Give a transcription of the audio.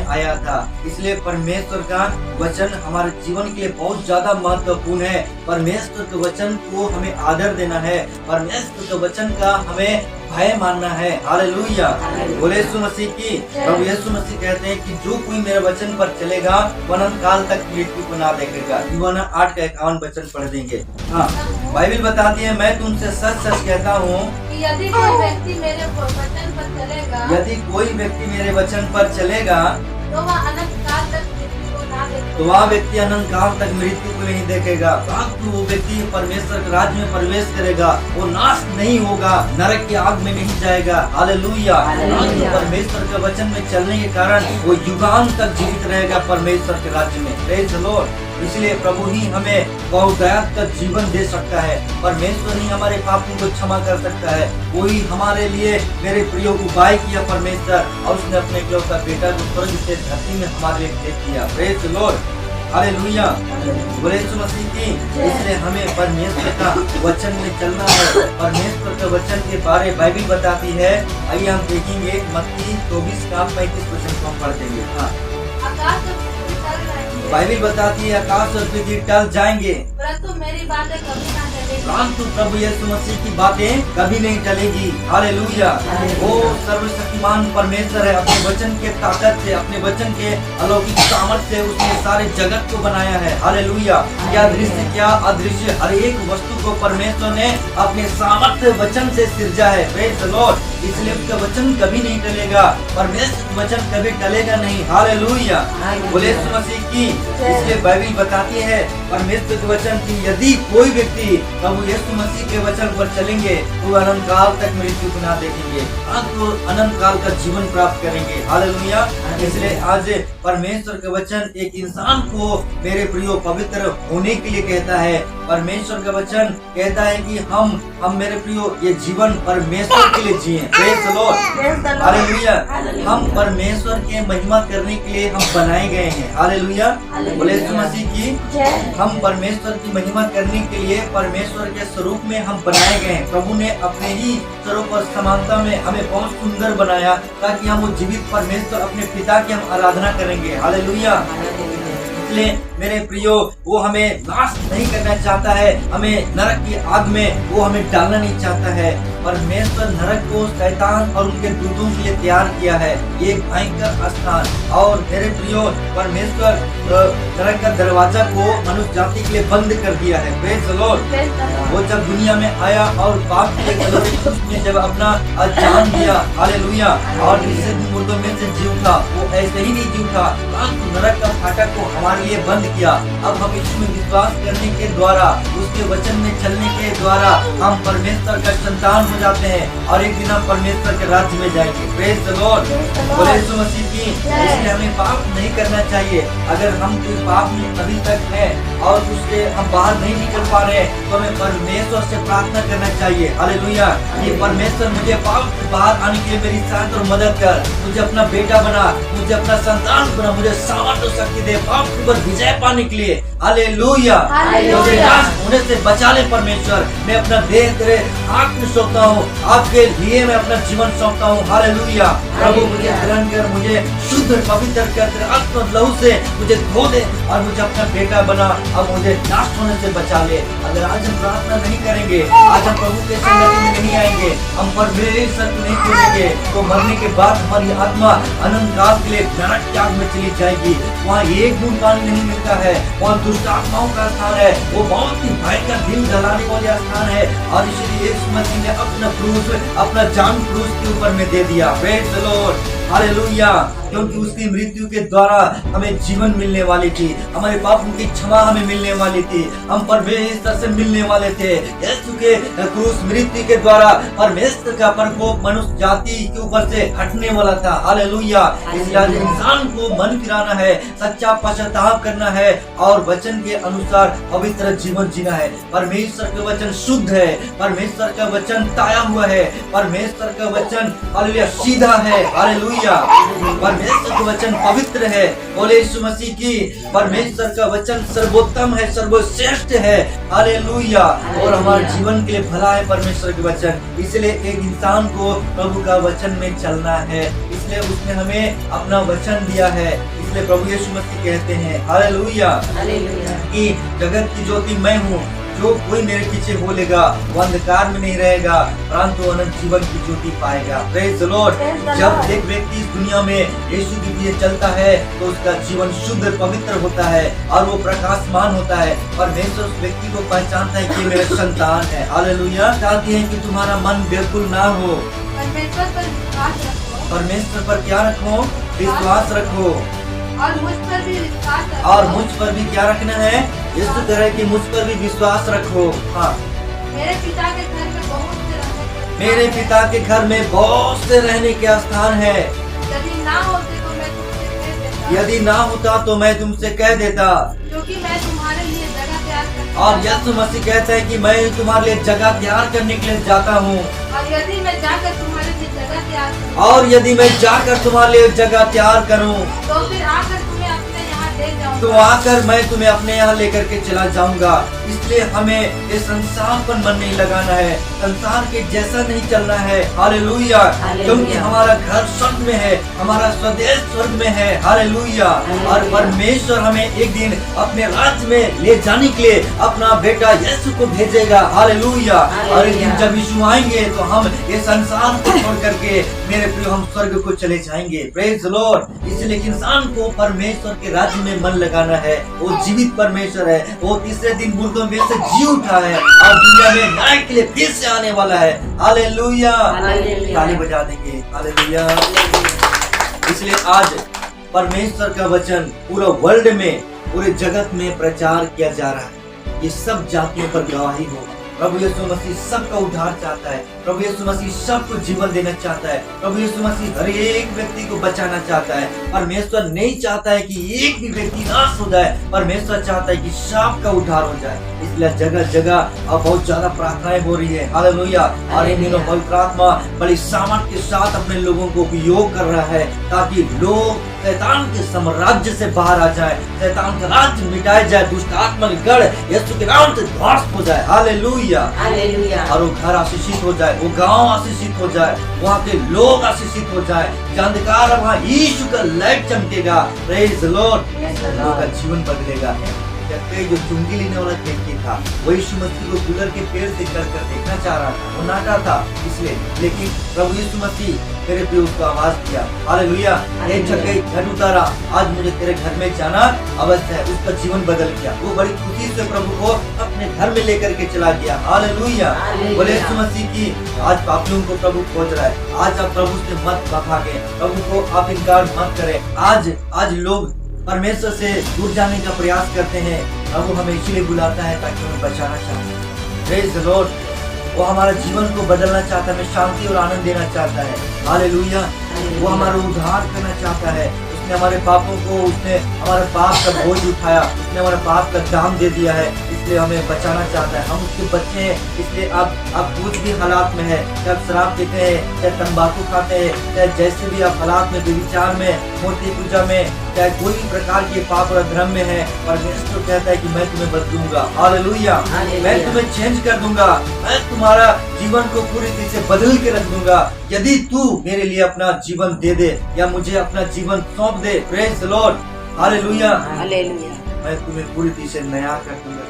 में आया था। इसलिए परमेश्वर का वचन हमारे जीवन के लिए बहुत ज्यादा महत्वपूर्ण है। परमेश्वर के वचन को हमें आदर देना है, परमेश्वर के वचन का हमें भय मानना है। हालेलुया, बोले यीशु मसीह की। प्रभु यीशु मसीह कहते हैं कि जो कोई मेरे वचन पर चलेगा वह अनंत काल तक मृत्यु को ना देखेगा। यूहन्ना 8:51 वचन पढ़ देंगे। हाँ, बाइबल बताती है, मैं तुमसे सच सच कहता हूँ यदि कोई व्यक्ति मेरे वचन पर चलेगा, यदि कोई व्यक्ति मेरे वचन पर चलेगा तो वह अनंत काल तक मृत्यु को ना देखेगा। तो वह व्यक्ति अनंत काल तक मृत्यु को नहीं देखेगा। वो व्यक्ति परमेश्वर के राज्य में प्रवेश करेगा, वो नाश नहीं होगा, नरक की आग में नहीं जाएगा। हालेलुया, परमेश्वर के वचन में चलने के कारण वो युगान तक जीवित रहेगा परमेश्वर के राज्य में। Praise the Lord. इसलिए प्रभु ही हमें बहुतायत का जीवन दे सकता है, परमेश्वर ही हमारे पापों को क्षमा कर सकता है। वही हमारे लिए मेरे प्रिय उपाय किया परमेश्वर, और उसने अपने इकलौता बेटा को स्वर्ग से धरती में हमारे लिए भेज दिया। प्रेज़ द लॉर्ड, हालेलुया, बोले यीशु मसीह की। इसलिए हमें परमेश्वर का वचन में चलना है। परमेश्वर के वचन के बारे बाइबल बताती है। आइए हम देखेंगे मत्ती 24:35 वचन को हम पढ़ देंगे। हाँ, आकाश और पृथ्वी टल जाएंगे, बाइबल बताती है आकाश और पृथ्वी टल जाएंगे, परंतु मेरी बातें कभी ना टलेंगी। परंतु प्रभु यीशु मसीह की बातें कभी नहीं टलेगी। हालेलुया, वो सर्वशक्तिमान परमेश्वर है। अपने वचन के ताकत से, अपने वचन के अलौकिक सामर्थ्य से उसने सारे जगत को बनाया है। हालेलुया, क्या दृश्य क्या अदृश्य हर एक वस्तु को परमेश्वर ने अपने सामर्थ्य वचन से सिरजा है। Praise the Lord. इसलिए उसका वचन कभी नहीं टलेगा, परमेश्वर वचन कभी टलेगा नहीं। हालेलुया, बोले यीशु मसीह की। इसलिए बाइबल बताती है परमेश्वर के वचन की, यदि कोई व्यक्ति प्रभु यीशु मसीह के वचन पर चलेंगे तो अनंत काल तक मृत्यु को ना देखेंगे, तो अनंत काल का जीवन प्राप्त करेंगे। हालेलुया। इसलिए आज परमेश्वर के वचन एक इंसान को मेरे प्रियो पवित्र होने के लिए कहता है। परमेश्वर का वचन कहता है कि हम मेरे प्रियो ये जीवन परमेश्वर के लिए जिए। Praise the Lord, hallelujah. हम परमेश्वर के महिमा करने के लिए हम बनाए गए हैं। हालेलुया, बोले यीशु मसीह की। हम परमेश्वर की महिमा करने के लिए परमेश्वर के स्वरूप में हम बनाए गए हैं। प्रभु ने अपने ही स्वरूप और समानता में हमें बहुत सुंदर बनाया, ताकि हम वो जीवित परमेश्वर अपने पिता की हम आराधना करेंगे। हालेलुया। इसलिए मेरे प्रियो, वो हमें नाश नहीं करना चाहता है, हमें नरक की आग में वो हमें डालना नहीं चाहता है। परमेश्वर नरक को शैतान और उनके दूतों के लिए तैयार किया है, एक भयंकर स्थान। और मेरे प्रियो, परमेश्वर नरक का दरवाजा को मनुष्य जाति के लिए बंद कर दिया है। Praise the Lord. वो जब दुनिया में आया और पाप के जब अपना जान दिया, हालेलुया, और जिससे मुर्दों में से जी उठा, वो ऐसे ही नहीं जी उठा, नरक का फाटक को हमारे लिए बंद किया। अब हम इसमें विश्वास करने के द्वारा, उसके वचन में चलने के द्वारा हम परमेश्वर का संतान हो जाते हैं, और एक दिन हम परमेश्वर के राज्य में जाएंगे। प्रेज़ द लॉर्ड, बोले यीशु मसीह की। इसलिए हमें पाप नहीं करना चाहिए। अगर हम कोई पाप में अभी तक है और उससे हम बाहर नहीं निकल पा रहे, तो हमें परमेश्वर से प्रार्थना करना चाहिए। हालेलुया, ये परमेश्वर मुझे पाप से बाहर आने के लिए मेरी सहायता और मदद कर, मुझे अपना बेटा बना, मुझे अपना संतान बना, मुझे सामर्थ्य और शक्ति दे पाप के ऊपर विजय पाने के लिए। हालेलुया, मुझे नाश होने से बचा ले परमेश्वर। मैं अपना देह तेरे हाथ में सौंपता हूँ, आपके लिए मैं अपना जीवन सौंपता हूँ। हालेलुया, प्रभु मुझे ग्रहण कर, मुझे शुद्ध पवित्र कर, तेरे आत्मा लहू से मुझे धो दे, और मुझे अपना बेटा बना, अब मुझे नाश होने से बचा ले। अगर आज हम प्रार्थना नहीं करेंगे, आज हम प्रभु के संगति में नहीं आएंगे, हम परमेश्वर को नहीं खोजेंगे, तो मरने के बाद हमारी आत्मा अनंत काल के लिए नरक की आग में चली जाएगी। वहाँ एक बूंद पानी नहीं मिलता है, वहाँ दुष्ट आत्माओं का स्थान है, वो बहुत ही भयंकर दिल जलाने वाला स्थान है। और इसलिए यीशु मसीह ने अपना क्रूस, अपना जान क्रूस के ऊपर में दे दिया। Praise the Lord, hallelujah. क्योंकि उसकी मृत्यु के द्वारा हमें जीवन मिलने वाली थी, हमारे पापों की क्षमा हमें मिलने वाली थी, हम परमेश्वर से मिलने वाले थे। यीशु के क्रूस मृत्यु के द्वारा परमेश्वर का प्रकोप मनुष्य जाति के ऊपर से हटने वाला था। हालेलुया। इसलिए इंसान को मन फिराना है, सच्चा पश्चाताप करना है, और वचन के अनुसार पवित्र जीवन जीना है। परमेश्वर का वचन शुद्ध है, परमेश्वर का वचन ताया हुआ है, परमेश्वर का वचन हालेलुया सीधा है। हालेलुया। हालेलुया। परमेश्वर का वचन पवित्र है। बोले यीशु मसीह की परमेश्वर का वचन सर्वोत्तम है, सर्वश्रेष्ठ है। हालेलुया। और हमारे जीवन के लिए भला है परमेश्वर के वचन। इसलिए एक इंसान को प्रभु का वचन में चलना है, इसलिए उसने हमें अपना वचन दिया है। इसलिए प्रभु यीशु मसीह कहते हैं हालेलुया कि जगत की ज्योति मैं हूँ, जो कोई मेरे पीछे बोलेगा वो अंधकार में नहीं रहेगा परंतु अनंत जीवन की ज्योति पाएगा। Praise the Lord. जब एक व्यक्ति इस दुनिया में यीशु के लिए चलता है तो उसका जीवन शुद्ध पवित्र होता है और वो प्रकाशमान होता है। परमेश्वर उस व्यक्ति को पहचानता है कि मेरा संतान है। हालेलुया। चाहती है कि तुम्हारा मन बिल्कुल ना हो। परमेश्वर पर विश्वास रखो। परमेश्वर पर क्या रखो? विश्वास रखो। और मुझ पर भी विश्वास रखो। और मुझ पर भी क्या रखना है? इस तरह की मुझ पर भी विश्वास रखो। हाँ। मेरे पिता के घर में बहुत से रहने के मेरे पिता के घर में बहुत से रहने के स्थान है। यदि ना होते तो मैं तुमसे कह देता। यदि ना होता तो मैं तुमसे कह देता। क्योंकि मैं तुम्हारे लिए जगह तैयार करता और हूँ। यीशु मसीह कहता है कि मैं तुम्हारे लिए जगह तैयार करने के लिए जाता हूँ। और यदि मैं जाकर तुम्हारे लिए जगह तैयार करूँ और यदि मैं जाकर तुम्हारे लिए जगह तैयार करूँ तो फिर आकर तुम्हें अपने यहाँ ले जाऊंगा। तो आकर मैं तुम्हें अपने यहाँ लेकर के चला जाऊंगा। इसलिए हमें इस संसार पर मन नहीं लगाना है, संसार के जैसा नहीं चलना है। हालेलुया। क्योंकि हमारा घर स्वर्ग में है, हमारा स्वदेश स्वर्ग में है। हालेलुया। और परमेश्वर हमें एक दिन अपने राज्य में ले जाने के लिए अपना बेटा यीशु को भेजेगा। हालेलुया। और एक दिन जब यीशु आएंगे तो हम ये संसार को छोड़ करके मेरे प्रिय हम स्वर्ग को चले जाएंगे। Praise the Lord. इसलिए इंसान को परमेश्वर के राज्य में मन लगाना है। वो जीवित परमेश्वर है, वो तीसरे दिन मुर्दों में से जी उठा है और दुनिया में न्याय के लिए फिर से आने वाला है। हालेलुया। ताली बजा देंगे। हालेलुया। इसलिए आज परमेश्वर का वचन पूरा वर्ल्ड में, पूरे जगत में प्रचार किया जा रहा है। ये सब जातियों पर गवाही हो। प्रभु यीशु मसीह सबका उद्धार चाहता है। प्रभु यीशु मसीह सबको जीवन देना चाहता है। प्रभु यीशु मसीह हर एक व्यक्ति को बचाना चाहता है। परमेश्वर नहीं चाहता है कि एक भी व्यक्ति नाश हो जाए, परमेश्वर चाहता है कि सबका उद्धार हो जाए। इसलिए जगह जगह अब बहुत ज्यादा प्रार्थनाएं हो रही है। हालेलुया। और इन दिनों पवित्र आत्मा बड़ी सामर्थ के साथ अपने लोगों को उपयोग कर रहा है ताकि लोग शैतान के साम्राज्य से बाहर आ जाए, शैतान का राज्य मिटाया जाए, दुष्ट आत्मा के गढ़ यीशु के नाम से ध्वस्त हो जाए। हालेलुया। और वो घर आशीषित हो जाए, वो गांव आशीषित हो जाए, वहाँ के लोग आशीषित हो जाए। अंधकार वहाँ यीशु का लाइट चमकेगा। Praise the Lord. लोगों का जीवन बदलेगा। जो चुंगी लेने वाला व्यक्ति था वो यीशु मसीह को गुलर के पेड़ से कर देखना चाह रहा था, वो नाटा था इसलिए, लेकिन प्रभु यीशु मसीह तेरे पे उसको आवाज दिया। हालेलुया। एक जगह घर उतारा, आज मुझे तेरे घर में जाना अवश्य है। उसका जीवन बदल गया। वो बड़ी खुशी से प्रभु को अपने घर में लेकर के चला गया। हालेलुया। बोले यीशु मसीह की आज पापियों को प्रभु खोज रहा है। आज आप प्रभु से मत भागे, प्रभु को आप इनकार मत करें। आज लोग परमेश्वर से दूर जाने का प्रयास करते हैं। प्रभु हमें इसीलिए बुलाता है ताकि हमें बचाना चाहता है। Praise the Lord. वो हमारा जीवन को बदलना चाहता है, हमें शांति और आनंद देना चाहता है। हालेलुया। वो हमारा उद्धार करना चाहता है। उसने हमारे पापों को, उसने हमारे पाप का बोझ उठाया, उसने हमारे पाप का दाम दे दिया है, इसलिए हमें बचाना चाहता है। हम उसके बच्चे हैं। इसलिए आप कुछ भी हालात में है, चाहे आप शराब पीते हैं, चाहे तंबाकू खाते हैं, चाहे जैसे भी आप हालात में, विचार में, मूर्ति पूजा में, चाहे कोई भी प्रकार के पाप और धर्म में है, परमेश्वर कहता है कि मैं तुम्हें बदलूंगा। हालेलुया। मैं तुम्हें चेंज कर दूंगा, मैं तुम्हारा जीवन को पूरी तरह से बदल के रख दूंगा यदि तू मेरे लिए अपना जीवन दे दे या मुझे अपना जीवन सौंप दे। Praise the Lord. Hallelujah. Hallelujah. मैं तुम्हें पूरी तरह से नया कर दूंगा।